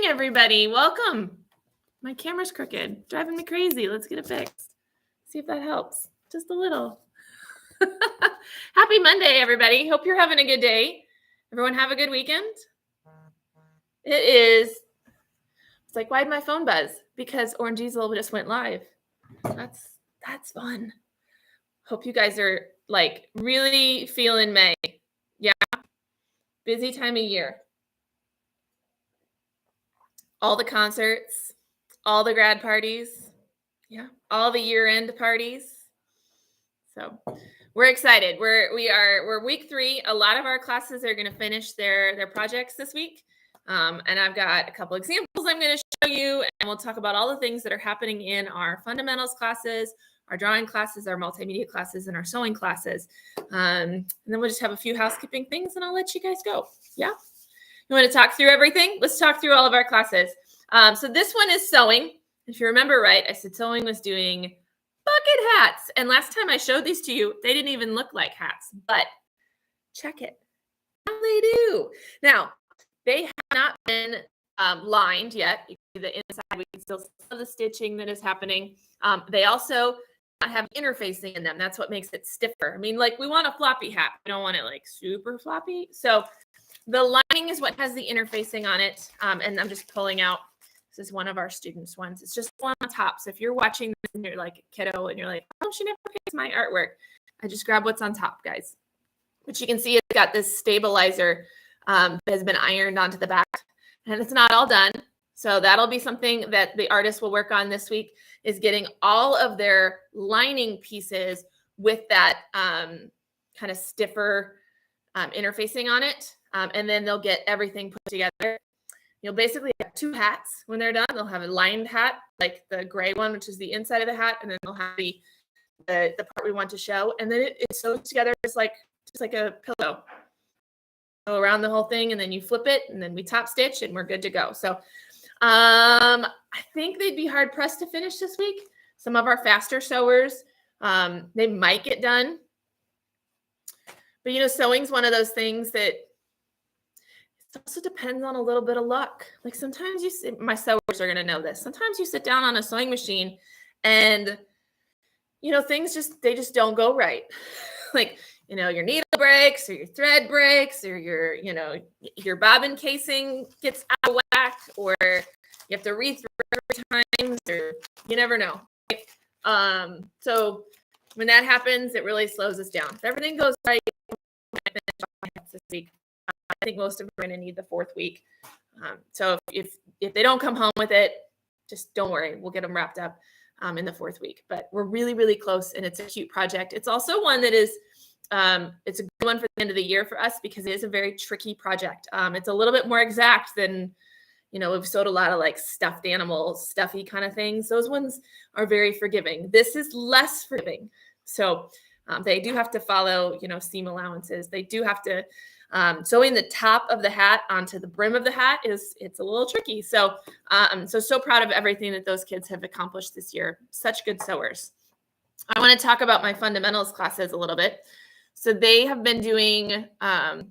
morning, everybody. Welcome. My camera's crooked, driving me crazy. Let's get it fixed. See if that helps. Just a little. Happy Monday, everybody. Hope you're having a good day. Everyone have a good weekend? It is. It's like, why'd my phone buzz? Because Orange Easel just went live. That's fun. Hope you guys are like really feeling May. Yeah. Busy time of year. All the concerts, all the grad parties, yeah, all the year-end parties. So we're excited. We're week 3. A lot of our classes are going to finish their projects this week. And I've got a couple examples I'm going to show you, and we'll talk about all the things that are happening in our fundamentals classes, our drawing classes, our multimedia classes, and our sewing classes. And then we'll just have a few housekeeping things, and I'll let you guys go. Yeah. You want to talk through everything? Let's talk through all of our classes. So this one is sewing. If you remember right, I said sewing was doing bucket hats. And last time I showed these to you, they didn't even look like hats. But check it. Now they do. Now, they have not been lined yet. You can see the inside. We can still see the stitching that is happening. They also have interfacing in them. That's what makes it stiffer. I mean, like we want a floppy hat. We don't want it like super floppy. So the lining is what has the interfacing on it. And I'm just pulling out, this is one of our students' ones. It's just one on top. So if you're watching this and you're like a kiddo and you're like, oh, she never picks my artwork, I just grab what's on top, guys. But you can see it's got this stabilizer that has been ironed onto the back. And it's not all done. So that'll be something that the artist will work on this week, is getting all of their lining pieces with that kind of stiffer interfacing on it. And then they'll get everything put together. You'll basically have 2 hats when they're done. They'll have a lined hat, like the gray one, which is the inside of the hat, and then they'll have the part we want to show. And then it sews together just like a pillow. Go around the whole thing, and then you flip it, and then we top stitch, and we're good to go. So I think they'd be hard pressed to finish this week. Some of our faster sewers, they might get done. But, you know, sewing's one of those things that it also depends on a little bit of luck. Like sometimes my sewers are going to know this. Sometimes you sit down on a sewing machine and, you know, things they just don't go right. Like, you know, your needle breaks or your thread breaks or your bobbin casing gets out of whack, or you have to re-thread every time, or you never know. So when that happens, it really slows us down. If everything goes right, this week, I think most of them are going to need the 4th week. So if they don't come home with it, just don't worry. We'll get them wrapped up in the 4th week. But we're really, really close, and it's a cute project. It's also one that is, it's a good one for the end of the year for us because it is a very tricky project. It's a little bit more exact than, you know, we've sewed a lot of like stuffed animals, stuffy kind of things. Those ones are very forgiving. This is less forgiving. So they do have to follow, you know, seam allowances. They do have to, sewing the top of the hat onto the brim of the hat it's a little tricky. So so proud of everything that those kids have accomplished this year. Such good sewers. I want to talk about my fundamentals classes a little bit. So they have been doing a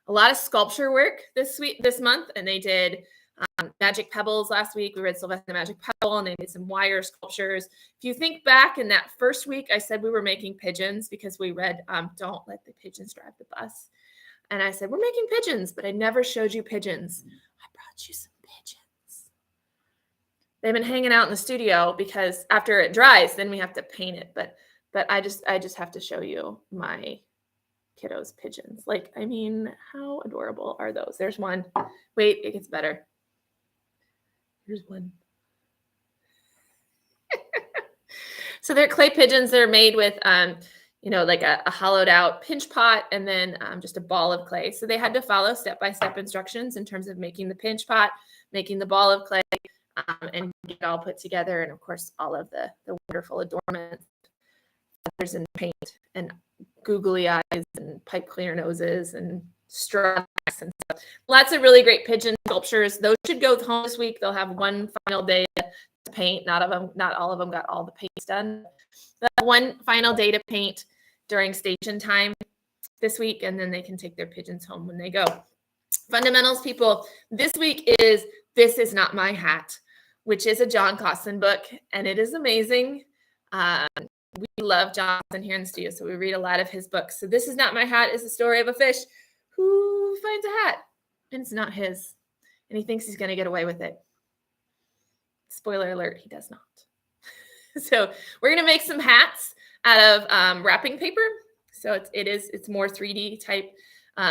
lot of sculpture work this month, and they did Magic Pebbles last week. We read Sylvester the Magic Pebble, and they did some wire sculptures. If you think back in that first week, I said we were making pigeons because we read Don't Let the Pigeons Drive the Bus. And I said, we're making pigeons, but I never showed you pigeons. I brought you some pigeons. They've been hanging out in the studio because after it dries, then we have to paint it. But I just have to show you my kiddos' pigeons. Like, I mean, how adorable are those? There's one. Wait, it gets better. Here's one. So they're clay pigeons. They're made with, you know, like a hollowed out pinch pot and then just a ball of clay. So they had to follow step-by-step instructions in terms of making the pinch pot, making the ball of clay, and get it all put together. And of course, all of the wonderful adornments, feathers and paint and googly eyes and pipe cleaner noses and straws and stuff. Lots of really great pigeon sculptures. Those should go home this week. They'll have one final day to paint. Not all of them got all the paints done. But one final day to paint during station time this week, and then they can take their pigeons home when they go. Fundamentals, people, this week is This Is Not My Hat, which is a John Cosson book, and it is amazing. We love John Cosson here in the studio, so we read a lot of his books. So This Is Not My Hat is the story of a fish who finds a hat, and it's not his, and he thinks he's going to get away with it. Spoiler alert, he does not. So we're going to make some hats out of wrapping paper. So it's more 3D type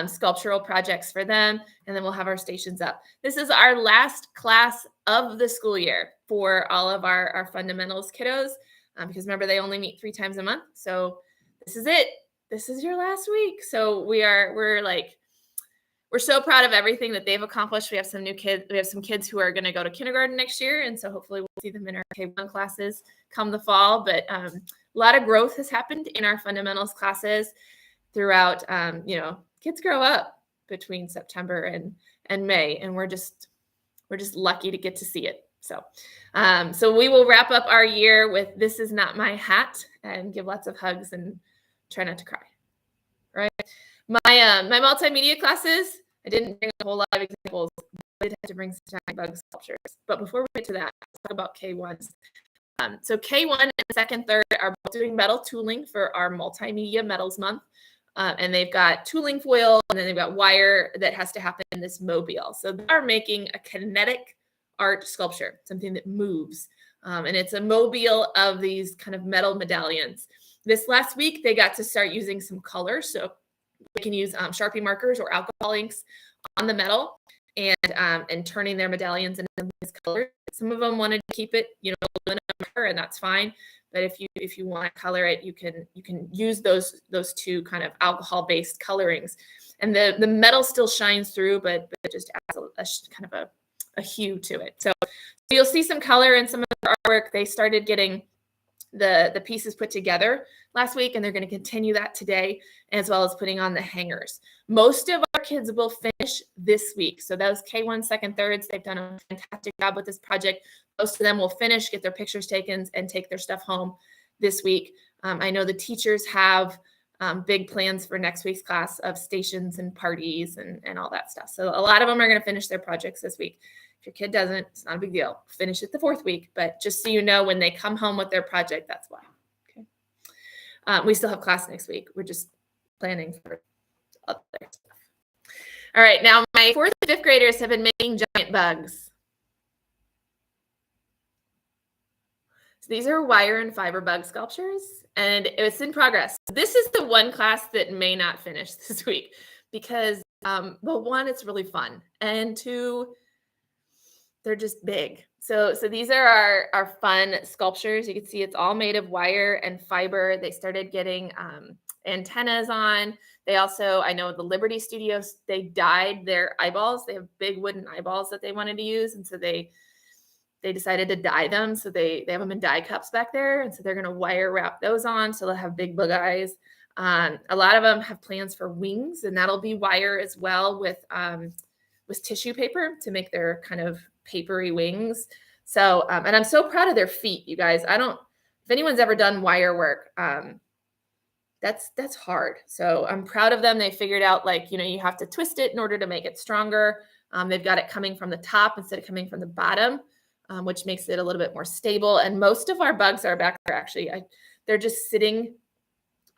sculptural projects for them. And then we'll have our stations up. This is our last class of the school year for all of our fundamentals kiddos. Because remember, they only meet 3 times a month. So this is it. This is your last week. So we're so proud of everything that they've accomplished. We have some new kids. We have some kids who are going to go to kindergarten next year. And so hopefully we'll see them in our K1 classes come the fall. But a lot of growth has happened in our fundamentals classes throughout. Kids grow up between September and May, and we're just lucky to get to see it. So we will wrap up our year with This Is Not My Hat and give lots of hugs and try not to cry. Right. My multimedia classes, I didn't bring a whole lot of examples. I did have to bring some giant bug sculptures. But before we get to that, let's talk about K1s. So K1 and second, third are both doing metal tooling for our Multimedia Metals Month. And they've got tooling foil, and then they've got wire that has to happen in this mobile. So they are making a kinetic art sculpture, something that moves. And it's a mobile of these kind of metal medallions. This last week, they got to start using some color. So they can use Sharpie markers or alcohol inks on the metal and turning their medallions into these colors. Some of them wanted to keep it, and that's fine. But if you want to color it, you can use those two kind of alcohol-based colorings, and the metal still shines through, but it just adds a kind of a hue to it. So you'll see some color in some of the artwork. They started getting the pieces put together last week, and they're going to continue that today, as well as putting on the hangers. Most of our kids will finish this week. So those K1 second, thirds, they've done a fantastic job with this project. Most of them will finish, get their pictures taken, and take their stuff home this week. I know the teachers have big plans for next week's class of stations and parties and all that stuff. So a lot of them are going to finish their projects this week. If your kid doesn't, it's not a big deal. Finish it the 4th week. But just so you know, when they come home with their project, that's why. Okay. We still have class next week. We're just planning for other stuff. All right. Now, my 4th and 5th graders have been making giant bugs. So these are wire and fiber bug sculptures, and it's in progress. This is the one class that may not finish this week because, well, 1, it's really fun, and 2, they're just big. So these are our fun sculptures. You can see it's all made of wire and fiber. They started getting antennas on. They also, I know the Liberty Studios, they dyed their eyeballs. They have big wooden eyeballs that they wanted to use, and so they decided to dye them. So they have them in dye cups back there, and so they're going to wire wrap those on so they'll have big bug eyes. A lot of them have plans for wings, and that'll be wire as well with tissue paper to make their kind of papery wings. So, and I'm so proud of their feet, you guys. If anyone's ever done wire work, that's hard. So I'm proud of them. They figured out, you have to twist it in order to make it stronger. They've got it coming from the top instead of coming from the bottom, which makes it a little bit more stable. And most of our bugs are back there, actually. They're just sitting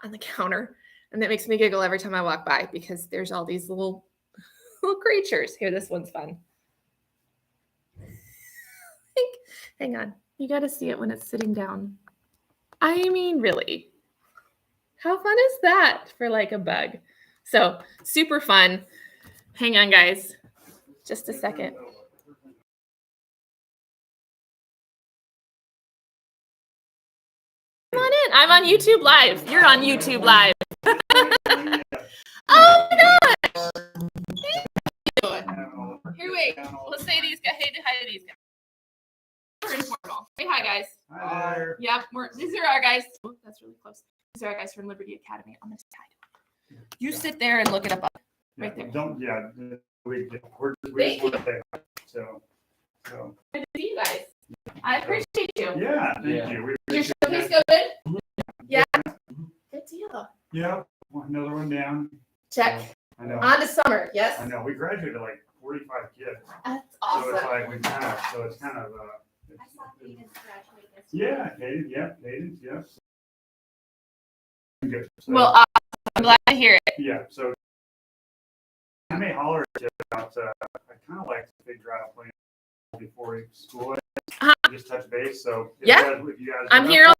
on the counter, and that makes me giggle every time I walk by because there's all these little creatures. Here, this one's fun. Hang on. You got to see it when it's sitting down. I mean, really. How fun is that for a bug? So super fun. Hang on, guys. Just a second. Come on in. I'm on YouTube Live. You're on YouTube Live. Oh my gosh. Thank you. Here, wait. Let's say these guys. Hey, hi to these guys. We're informal. Say hi, guys. Hi there. Yep. These are our guys. Oh, that's really close. These are our guys from Liberty Academy. I'm going to say hi to them. You sit there and look it up right there. We're Thank you. there. So. Good to see you guys. I appreciate you. Yeah, thank you. Did your showcase go good? Yeah. Good deal. Yeah, another one down. Check. I know. On to summer, yes? I know. We graduated 45 kids. get. That's So it's like we kind of, it's kind of, I saw Cadence graduate this yeah, Cadence, yeah. Good. So, Well, I'm glad to hear it. yeah, so I may holler at you about, I kind of like to figure out a plan before school, just touch base, so. If you guys I'm are here. up,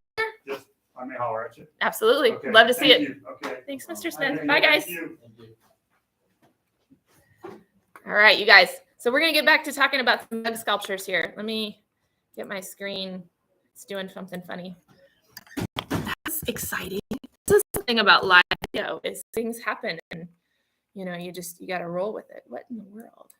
just, I may holler at you. Absolutely. Okay, Love to see thank it. you. Okay. Thanks, Mr. All right, Smith. Bye, guys. thank you. All right, you guys. So we're going to get back to talking about some bug sculptures here. Let me get my screen. It's doing something funny. That's exciting. This is the thing about live video is things happen and, you know, you got to roll with it. What in the world?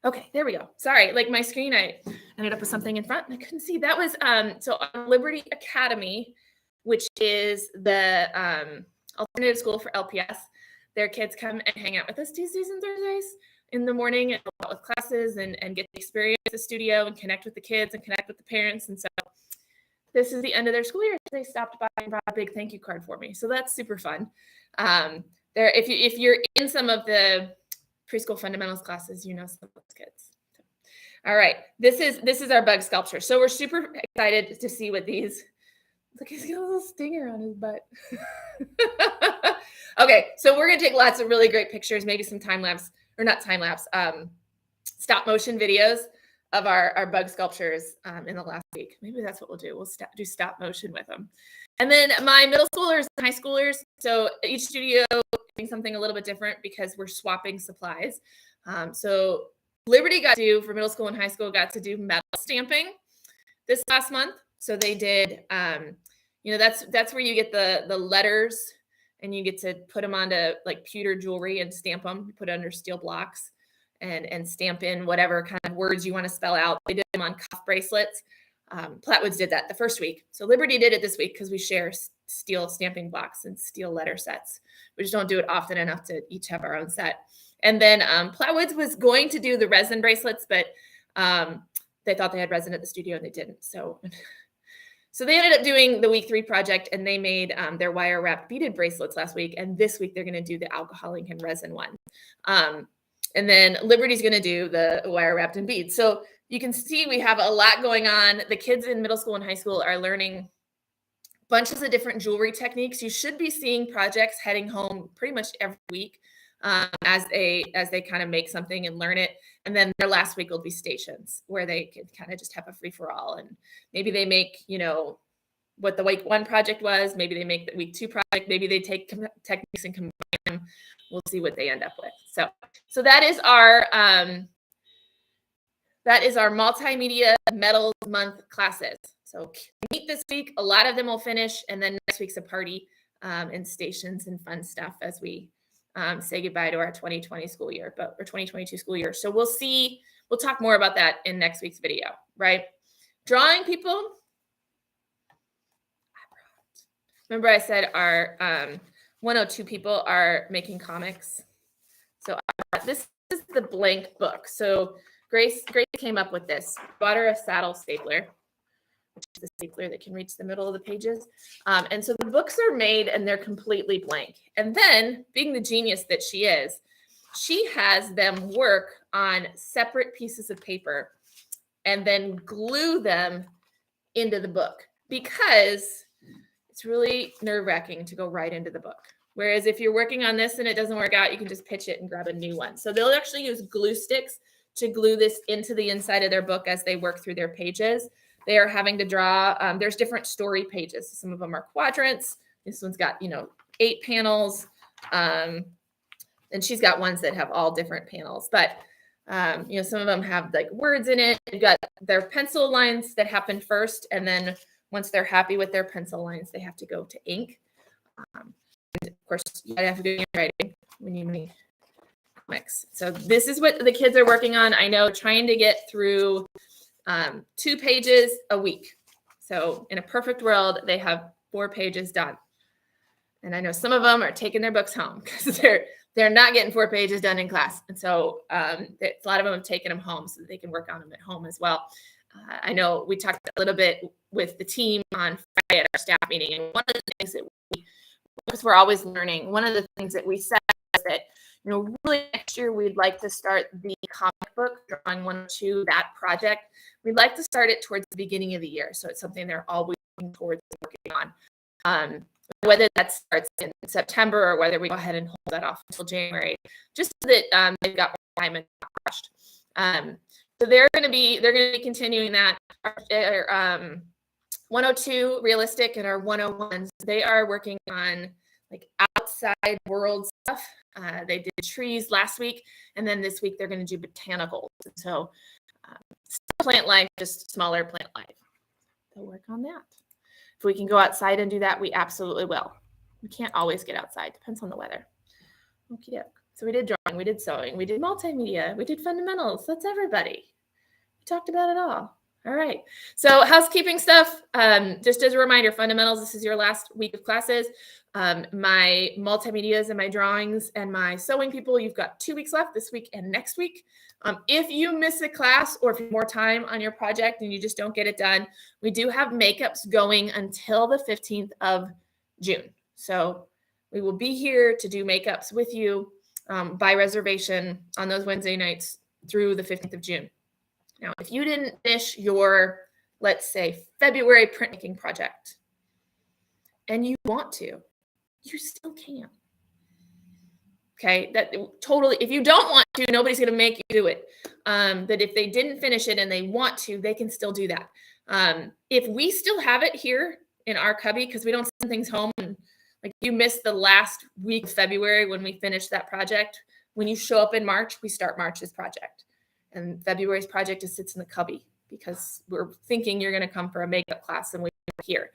Okay, there we go. Sorry, like my screen, I ended up with something in front and I couldn't see. That was, so on Liberty Academy, which is the alternative school for LPS, their kids come and hang out with us Tuesdays and Thursdays in the morning and help out with classes and get to experience the studio and connect with the kids and connect with the parents. And so this is the end of their school year. They stopped by and brought a big thank you card for me. So that's super fun. If you're in some of the preschool fundamentals classes, you know some of those kids. So, all right, this is our bug sculpture. So we're super excited to see what these. Look, he's got a little stinger on his butt. Okay, so we're gonna take lots of really great pictures, maybe some time lapse, or not time lapse, stop motion videos of our bug sculptures in the last week. Maybe that's what we'll do. We'll do stop motion with them. And then my middle schoolers and high schoolers. So each studio doing something a little bit different because we're swapping supplies. So Liberty got to do, for middle school and high school, got to do metal stamping this last month. So they did, you know, that's where you get the letters and you get to put them onto like pewter jewelry and stamp them, you put it under steel blocks and stamp in whatever kind of words you want to spell out. They did them on cuff bracelets. Platwoods did that the first week. So Liberty did it this week because we share steel stamping blocks and steel letter sets. We just don't do it often enough to each have our own set. And then Platwoods was going to do the resin bracelets, but they thought they had resin at the studio and they didn't. So they ended up doing the week 3 project and they made their wire wrapped beaded bracelets last week. And this week they're going to do the alcohol ink and resin one. And then Liberty's going to do the wire wrapped in beads. So you can see we have a lot going on. The kids in middle school and high school are learning bunches of different jewelry techniques. You should be seeing projects heading home pretty much every week as they kind of make something and learn it. And then their last week will be stations where they can kind of just have a free for all. And maybe they make, you know, what the week 1 project was. Maybe they make the week 2 project. Maybe they take techniques and combine them. We'll see what they end up with. So that is our multimedia metals month classes. So meet this week. A lot of them will finish, and then next week's a party and stations and fun stuff as we say goodbye to our 2020 school year, or 2022 school year. So we'll see. We'll talk more about that in next week's video, right? Drawing people. Remember I said our 102 people are making comics. So this is the blank book. So Grace came up with this. Bought her a saddle stapler, which is the stapler that can reach the middle of the pages. And so the books are made and they're completely blank. And then, being the genius that she is, she has them work on separate pieces of paper and then glue them into the book because it's really nerve-wracking to go right into the book. Whereas if you're working on this and it doesn't work out, you can just pitch it and grab a new one. So they'll actually use glue sticks to glue this into the inside of their book as they work through their pages. They are having to draw, there's different story pages. Some of them are quadrants. This one's got, 8 panels. And she's got ones that have all different panels. But, some of them have like words in it. They've got their pencil lines that happen first. And then once they're happy with their pencil lines, they have to go to ink. And of course, you have to do handwriting when you make comics. So this is what the kids are working on. I know, trying to get through 2 pages a week. So in a perfect world, they have 4 pages done. And I know some of them are taking their books home because they're not getting 4 pages done in class. And so a lot of them have taken them home so that they can work on them at home as well. I know we talked a little bit with the team on Friday at our staff meeting. And one of the things that because we're always learning, one of the things that we said is that, really next year, we'd like to start the comic book, Drawing 102, that project. We'd like to start it towards the beginning of the year. So it's something they're always working towards working on. Whether that starts in September or whether we go ahead and hold that off until January, just so that they've got more time and not rushed. So they're going to be continuing that. Our 102 realistic and our 101s, they are working on like outside world stuff. They did trees last week, and then this week they're going to do botanicals. So plant life, just smaller plant life. They'll work on that. If we can go outside and do that, we absolutely will. We can't always get outside. Depends on the weather. Okie doke. So we did drawing, we did sewing, we did multimedia, we did fundamentals. That's everybody. We talked about it all. All right. So housekeeping stuff, just as a reminder, fundamentals, this is your last week of classes. My multimedias and my drawings and my sewing people, you've got 2 weeks left, this week and next week. If you miss a class or if you have more time on your project and you just don't get it done, we do have makeups going until the 15th of June. So we will be here to do makeups with you by reservation on those Wednesday nights through the 15th of June. Now, if you didn't finish your, let's say, February printmaking project and you want to, you still can. Okay, that totally, if you don't want to, nobody's going to make you do it. But if they didn't finish it and they want to, they can still do that. If we still have it here in our cubby, because we don't send things home, and like you missed the last week of February when we finished that project, when you show up in March, we start March's project. And February's project just sits in the cubby because we're thinking you're going to come for a makeup class and we're here.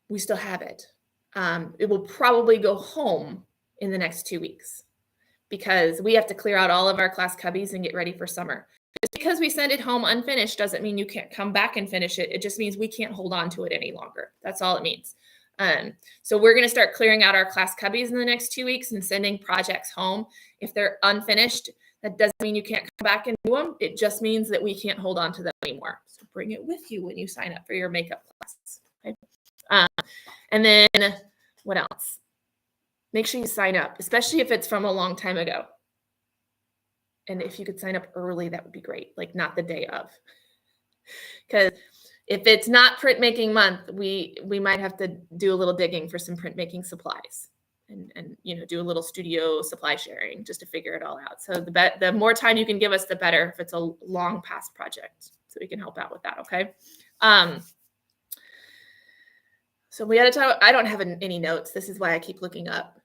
We still have it. It will probably go home in the next 2 weeks because we have to clear out all of our class cubbies and get ready for summer. Just because we send it home unfinished doesn't mean you can't come back and finish it. It just means we can't hold on to it any longer. That's all it means. So we're going to start clearing out our class cubbies in the next 2 weeks and sending projects home. If they're unfinished, that doesn't mean you can't come back and do them. It just means that we can't hold on to them anymore. So bring it with you when you sign up for your makeup classes. Okay? And then what else? Make sure you sign up, especially if it's from a long time ago. And if you could sign up early, that would be great. Like not the day of. Because if it's not printmaking month, we might have to do a little digging for some printmaking supplies and do a little studio supply sharing just to figure it all out. So the more time you can give us, the better if it's a long past project. So we can help out with that, okay? So we had to talk. I don't have any notes. This is why I keep looking up.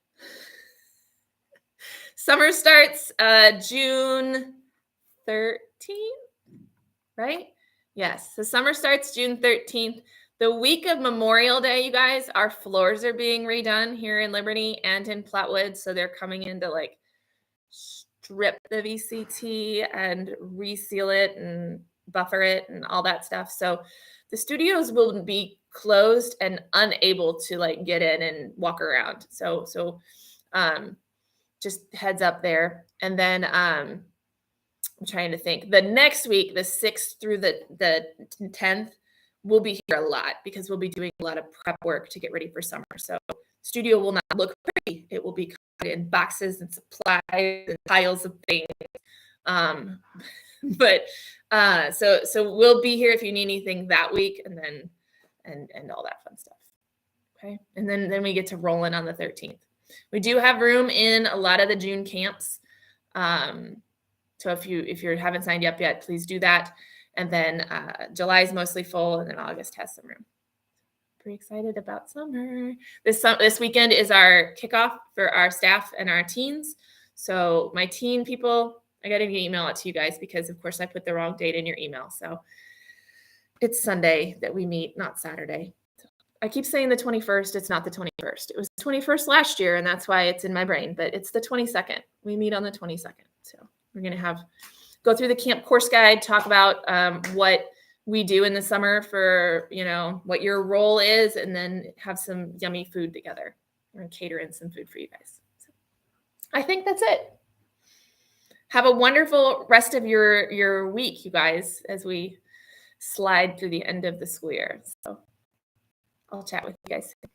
Summer starts June 13th, right? Yes. So summer starts June 13th. The week of Memorial Day, you guys, our floors are being redone here in Liberty and in Flatwood. So they're coming in to like strip the VCT and reseal it and buffer it and all that stuff. So the studios will be closed and unable to like get in and walk around. So just heads up there. And then I'm trying to think. The next week, the 6th through the 10th, we'll be here a lot because we'll be doing a lot of prep work to get ready for summer. So studio will not look pretty. It will be covered in boxes and supplies and piles of things. So we'll be here if you need anything that week, and then and all that fun stuff. Okay, and then we get to rolling on the 13th. We do have room in a lot of the June camps. So if you haven't signed up yet, please do that. And then July is mostly full, and then August has some room. Pretty excited about summer. This weekend is our kickoff for our staff and our teens. So my teen people, I got to email it to you guys because, of course, I put the wrong date in your email. So it's Sunday that we meet, not Saturday. I keep saying the 21st. It's not the 21st. It was the 21st last year, and that's why it's in my brain. But it's the 22nd. We meet on the 22nd. So we're going to go through the camp course guide, talk about what we do in the summer for, what your role is, and then have some yummy food together. We're going to cater in some food for you guys. So I think that's it. Have a wonderful rest of your week, you guys, as we slide through the end of the school year. So I'll chat with you guys soon.